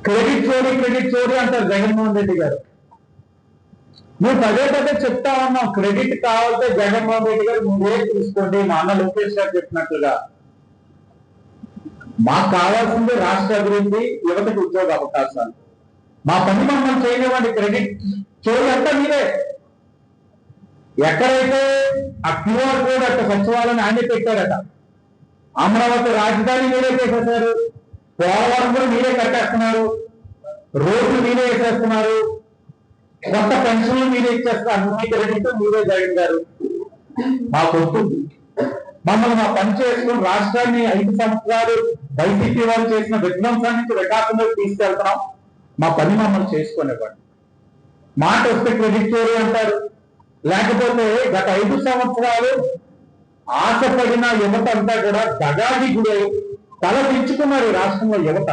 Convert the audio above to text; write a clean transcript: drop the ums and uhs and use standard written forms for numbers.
Credit చోరీ అంటారు జగన్మోహన్ రెడ్డి గారు. మేము పదే పదే చెప్తా ఉన్నాం, క్రెడిట్ కావాలంటే జగన్మోహన్ రెడ్డి గారు ముందే తీసుకోండి. మా అన్న లోకేష్ గారు చెప్పినట్లుగా మాకు కావాల్సింది రాష్ట్ర అభివృద్ధి, యువతకు ఉద్యోగ అవకాశాలు. మా పని మమ్మల్ని చేయనివ్వండి. క్రెడిట్ చోరీ అంతా మీరే. ఎక్కడైతే ఆ క్యూఆర్ కోడ్ అట్ట సచివాలయం ఆయనే పెట్టారట, అమరావతి రాజధాని మీరే చేసేసారు, పోలవరం కూడా మీరే కట్టేస్తున్నారు, రోడ్లు మీరే వేసేస్తున్నారు, కొత్త పెన్షన్లు మీరే ఇచ్చేస్తున్నారు. అన్ని క్రెడిట్ మీరే జగన్ గారు. మా పొత్తు మమ్మల్ని మా పని చేసుకుని రాష్ట్రాన్ని 5 సంవత్సరాలు వైసీపీ వాళ్ళు చేసిన విధ్వంసం నుంచి వికాసంలోకి తీసుకెళ్తున్నాం. మా పని మమ్మల్ని చేసుకునేవాడు. మాట వస్తే క్రెడిట్ చోరీ అంటారు. లేకపోతే గత 5 సంవత్సరాలు ఆశపడిన యువత అంతా కూడా దగాకి గురై తల దించుకున్నారు ఈ రాష్ట్రంలో యువత.